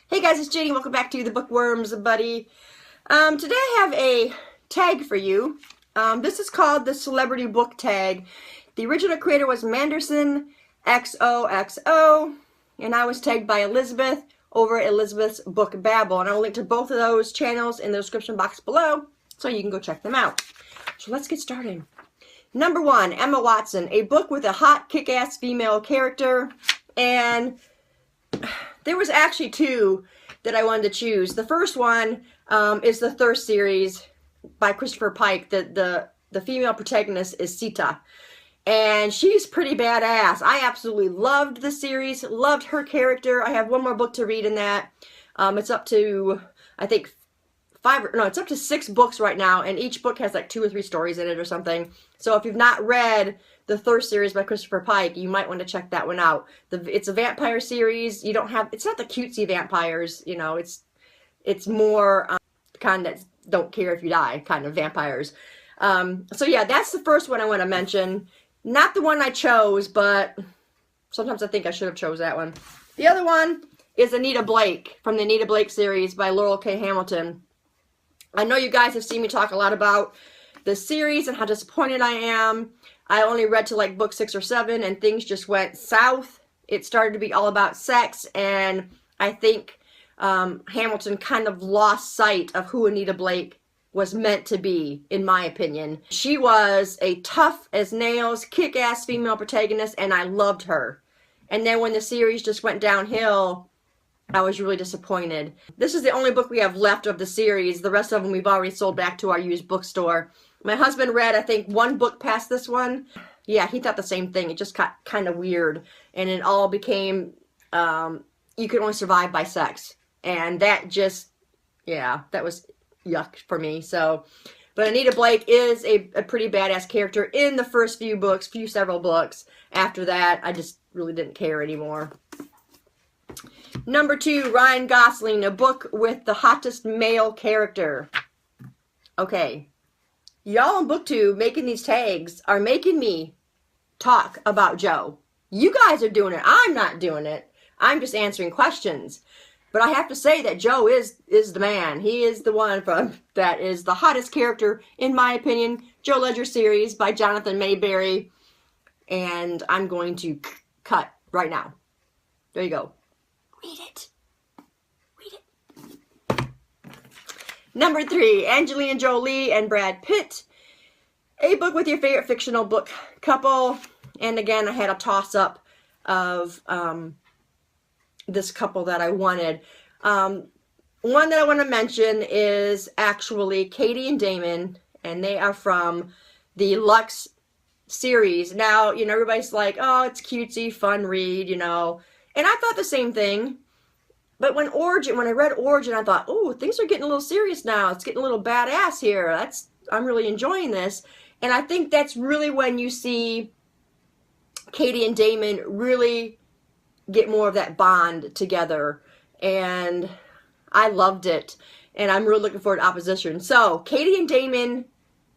Hey guys, it's Janie. Welcome back to the Bookworms, buddy. Today I have a tag for you. This is called the Celebrity Book Tag. The original creator was Mandersonxoxo, and I was tagged by Elizabeth over at Elizabeth's Book Babble. And I will link to both of those channels in the description box below, so you can go check them out. So let's get started. Number 1, Emma Watson, a book with a hot, kick-ass female character. And there was actually two that I wanted to choose. The first one is the Thirst series by Christopher Pike. The female protagonist is Sita, and she's pretty badass. I absolutely loved the series, loved her character. I have one more book to read in that. It's up to, I think, it's up to 6 books right now, and each book has like 2 or 3 stories in it or something. So if you've not read the Thirst series by Christopher Pike, you might want to check that one out. It's a vampire series. It's not the cutesy vampires, you know, it's more kind that don't care if you die kind of vampires. So yeah, that's the first one I want to mention. Not the one I chose, but sometimes I think I should have chose that one. The other one is Anita Blake from the Anita Blake series by Laurel K. Hamilton. I know you guys have seen me talk a lot about the series and how disappointed I am. I only read to like book 6 or 7 and things just went south. It started to be all about sex, and I think Hamilton kind of lost sight of who Anita Blake was meant to be, in my opinion. She was a tough as nails, kick-ass female protagonist, and I loved her. And then when the series just went downhill, I was really disappointed. This is the only book we have left of the series. The rest of them we've already sold back to our used bookstore. My husband read, I think, 1 book past this one. Yeah, he thought the same thing. It just got kind of weird. And it all became, you could only survive by sex. And that just, yeah, that was yuck for me. So, but Anita Blake is a pretty badass character in the first few books, several books. After that, I just really didn't care anymore. Number 2, Ryan Gosling, a book with the hottest male character. Okay. Y'all on BookTube making these tags are making me talk about Joe. You guys are doing it. I'm not doing it. I'm just answering questions. But I have to say that Joe is the man. He is the one that is the hottest character, in my opinion. Joe Ledger series by Jonathan Mayberry. And I'm going to cut right now. There you go. Read it. Read it. Number 3, Angelina Jolie and Brad Pitt. A book with your favorite fictional book couple. And again, I had a toss-up of this couple that I wanted. One that I want to mention is actually Katie and Damon, and they are from the Lux series. Now, you know, everybody's like, oh, it's cutesy, fun read, you know. And I thought the same thing. But when I read Origin, I thought, oh, things are getting a little serious now. It's getting a little badass here. I'm really enjoying this. And I think that's really when you see Katie and Damon really get more of that bond together. And I loved it. And I'm really looking forward to Opposition. So, Katie and Damon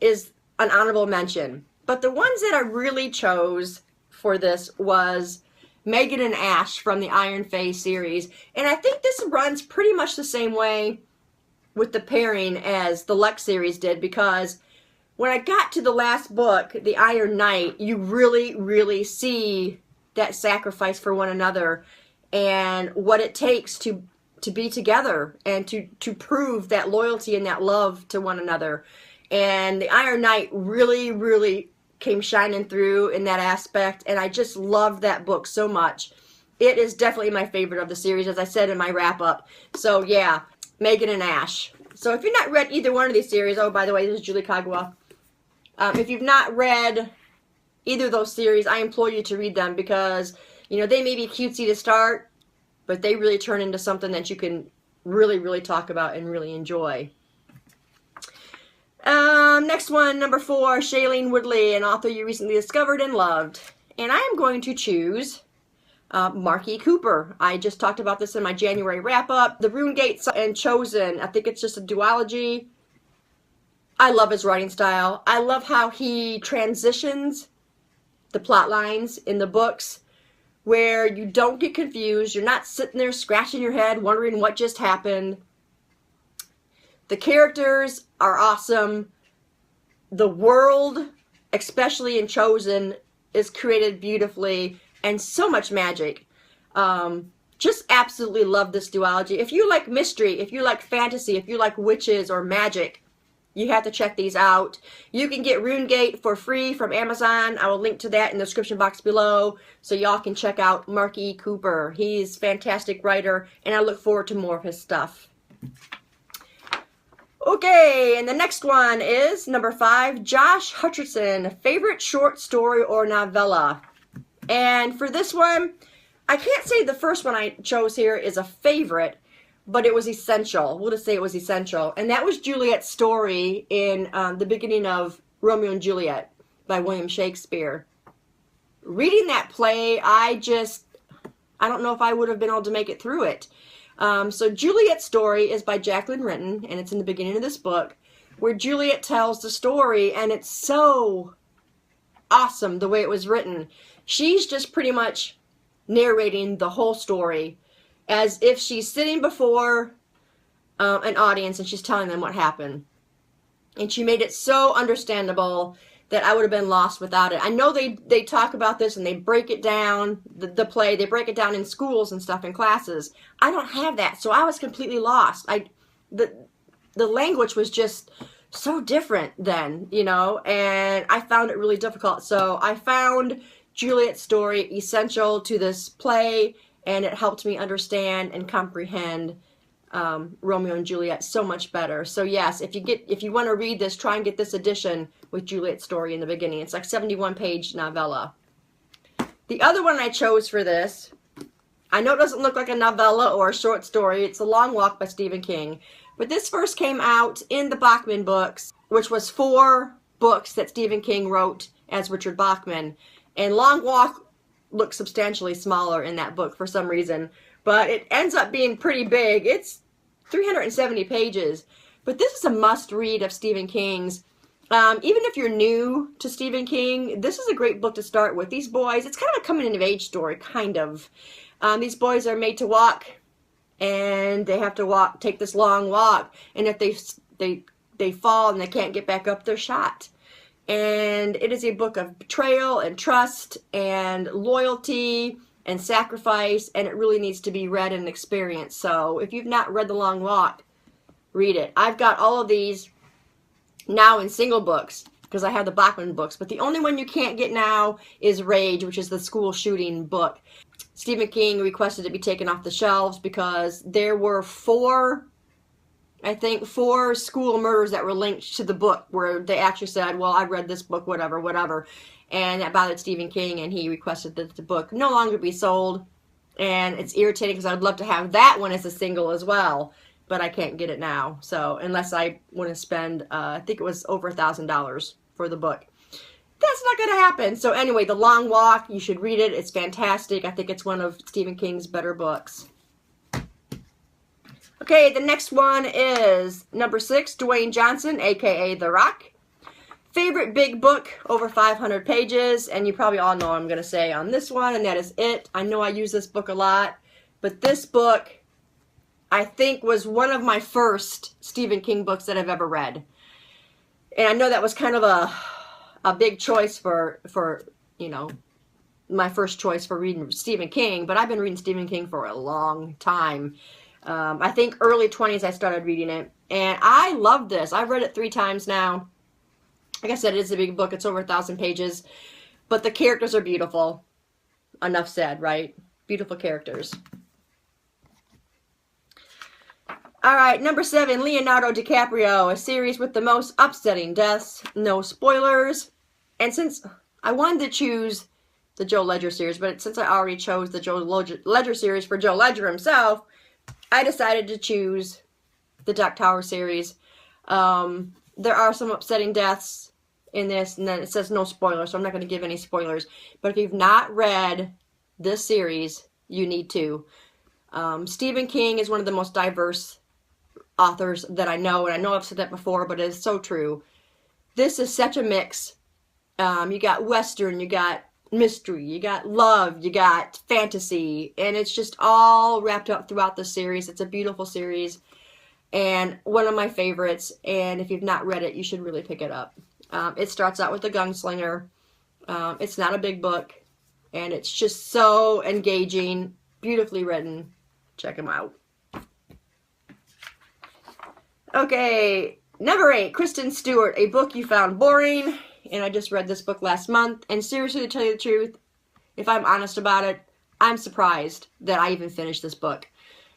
is an honorable mention. But the ones that I really chose for this was Megan and Ash from the Iron Fae series. And I think this runs pretty much the same way with the pairing as the Lux series did, because when I got to the last book, The Iron Knight, you really, really see that sacrifice for one another and what it takes to be together and to prove that loyalty and that love to one another. And The Iron Knight really, really came shining through in that aspect, and I just loved that book so much. It is definitely my favorite of the series, as I said in my wrap-up. So yeah, Megan and Ash. So if you've not read either one of these series, oh, by the way, this is Julie Kagawa. If you've not read either of those series, I implore you to read them, because, you know, they may be cutesy to start, but they really turn into something that you can really, really talk about and really enjoy. Next one, number 4, Shailene Woodley, an author you recently discovered and loved. And I am going to choose Marky Cooper. I just talked about this in my January wrap-up. The Rune Gate and Chosen. I think it's just a duology. I love his writing style. I love how he transitions the plot lines in the books where you don't get confused. You're not sitting there scratching your head wondering what just happened. The characters are awesome. The world, especially in Chosen, is created beautifully, and so much magic. Just absolutely love this duology. If you like mystery, if you like fantasy, if you like witches or magic, you have to check these out. You can get Rune Gate for free from Amazon. I will link to that in the description box below, so y'all can check out Mark E. Cooper. He's a fantastic writer, and I look forward to more of his stuff. Okay, and the next one is number 5, Josh Hutcherson, favorite short story or novella. And for this one, I can't say the first one I chose here is a favorite, but it was essential. We'll just say it was essential. And that was Juliet's story in the beginning of Romeo and Juliet by William Shakespeare. Reading that play, I don't know if I would have been able to make it through it. So Juliet's story is by Jacqueline Renton, and it's in the beginning of this book, where Juliet tells the story, and it's so awesome the way it was written. She's just pretty much narrating the whole story as if she's sitting before an audience and she's telling them what happened. And she made it so understandable that I would have been lost without it. I know they talk about this and they break it down, the play, they break it down in schools and stuff, in classes. I don't have that, so I was completely lost. The language was just so different then, you know, and I found it really difficult. So I found Juliet's story essential to this play, and it helped me understand and comprehend Romeo and Juliet so much better. So yes, if you want to read this, try and get this edition with Juliet's story in the beginning. It's like 71-page novella. The other one I chose for this, I know it doesn't look like a novella or a short story. It's A Long Walk by Stephen King. But this first came out in the Bachman books, which was 4 books that Stephen King wrote as Richard Bachman. And Long Walk looks substantially smaller in that book for some reason, but it ends up being pretty big. It's 370 pages, but this is a must-read of Stephen King's. Even if you're new to Stephen King, this is a great book to start with. These boys, it's kind of a coming-of-age story, kind of. These boys are made to walk, and they have to take this long walk, and if they fall and they can't get back up, they're shot. And it is a book of betrayal and trust and loyalty and sacrifice, and it really needs to be read and experienced. So if you've not read The Long Walk, read it. I've got all of these now in single books because I have the Bachman books, but the only one you can't get now is Rage, which is the school shooting book. Stephen King requested it be taken off the shelves because there were 4 school murders that were linked to the book, where they actually said, well, I read this book, whatever. And that bothered Stephen King, and he requested that the book no longer be sold. And it's irritating because I'd love to have that one as a single as well, but I can't get it now. So unless I want to spend, I think it was over $1,000 for the book. That's not going to happen. So anyway, The Long Walk, you should read it. It's fantastic. I think it's one of Stephen King's better books. Okay, the next one is number 6, Dwayne Johnson, a.k.a. The Rock. Favorite big book, over 500 pages, and you probably all know what I'm going to say on this one, and that is it. I know I use this book a lot, but this book, I think, was one of my first Stephen King books that I've ever read. And I know that was kind of a big choice for, you know, my first choice for reading Stephen King, but I've been reading Stephen King for a long time. I think early 20s I started reading it, and I love this. I've read it 3 times now. Like I said, it is a big book. It's over 1,000 pages, but the characters are beautiful. Enough said, right? Beautiful characters. All right, number 7, Leonardo DiCaprio, a series with the most upsetting deaths. No spoilers. And since I wanted to choose the Joe Ledger series, but since I already chose the Joe Ledger series for Joe Ledger himself, I decided to choose the Dark Tower series. There are some upsetting deaths in this, and then it says no spoilers, so I'm not going to give any spoilers. But if you've not read this series, you need to. Stephen King is one of the most diverse authors that I know, and I know I've said that before, but it is so true. This is such a mix. You got Western, you got mystery, you got love, you got fantasy, and it's just all wrapped up throughout the series. It's a beautiful series and one of my favorites, and if you've not read it, you should really pick it up. It starts out with a gunslinger. It's not a big book, and it's just so engaging, beautifully written. Check them out. Okay, number 8, Kristen Stewart, A Book You Found Boring. And I just read this book last month, and seriously, to tell you the truth, if I'm honest about it, I'm surprised that I even finished this book.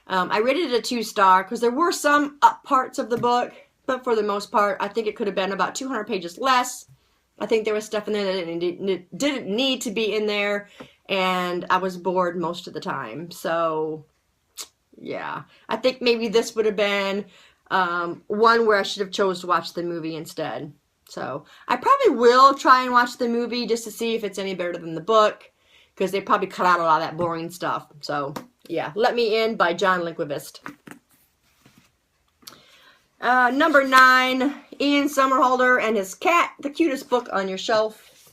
I rated it a 2-star because there were some up parts of the book, but for the most part, I think it could have been about 200 pages less. I think there was stuff in there that didn't need to be in there, and I was bored most of the time. So, yeah. I think maybe this would have been one where I should have chose to watch the movie instead. So, I probably will try and watch the movie just to see if it's any better than the book, because they probably cut out a lot of that boring stuff. So, yeah. Let Me In by John Linquist. Number 9, Ian Somerhalder and His Cat, the cutest book on your shelf.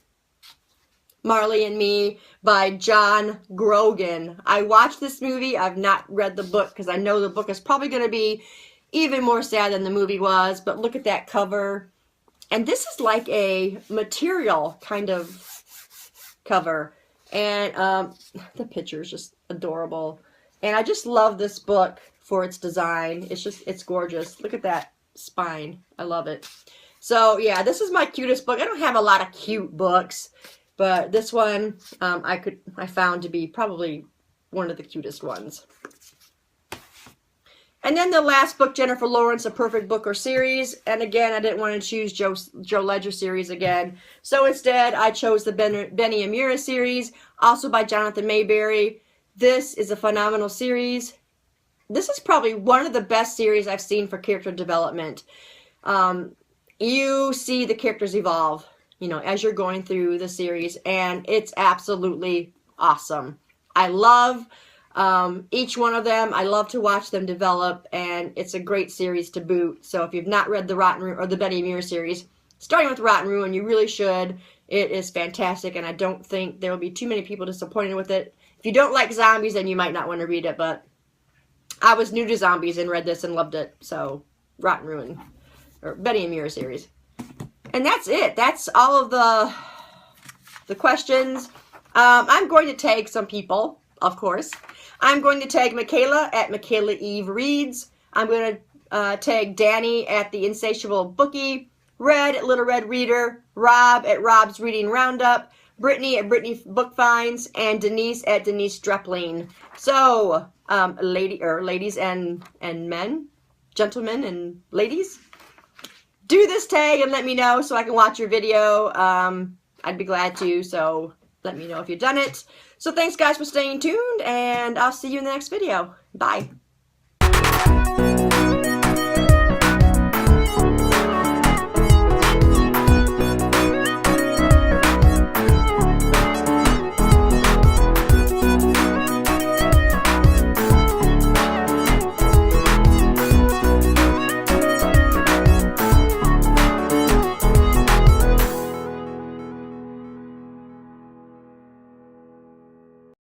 Marley and Me by John Grogan. I watched this movie. I've not read the book because I know the book is probably going to be even more sad than the movie was. But look at that cover. And this is like a material kind of cover. And the picture is just adorable. And I just love this book for its design. It's gorgeous. Look at that spine. I love it. So, yeah, this is my cutest book. I don't have a lot of cute books, but this one I found to be probably one of the cutest ones. And then the last book, Jennifer Lawrence, A Perfect Book or Series. And again, I didn't want to choose Joe Ledger series again. So instead, I chose the Benny Amira series, also by Jonathan Mayberry. This is a phenomenal series. This is probably one of the best series I've seen for character development. You see the characters evolve, as you're going through the series, and it's absolutely awesome. I love each one of them. I love to watch them develop, and it's a great series to boot. So if you've not read the Rotten Ruin or the Benny Amira series, starting with Rotten Ruin, you really should. It is fantastic, and I don't think there will be too many people disappointed with it. If you don't like zombies, then you might not want to read it, but I was new to zombies and read this and loved it. So, Rotten Ruin, or Benny Amira series. And that's it. That's all of the questions. I'm going to tag some people, of course. I'm going to tag Mikayla at Mikayla Eve Reads. I'm going to tag Danne at The Insatiable Bookie, Red at Little Red Reader, Rob at Rob's Reading Roundup, Brittni at Brittni Book Finds, and Denise at Denise Drepling. So, ladies and men, gentlemen and ladies, do this tag and let me know so I can watch your video. I'd be glad to, so let me know if you've done it. So thanks guys for staying tuned, and I'll see you in the next video. Bye.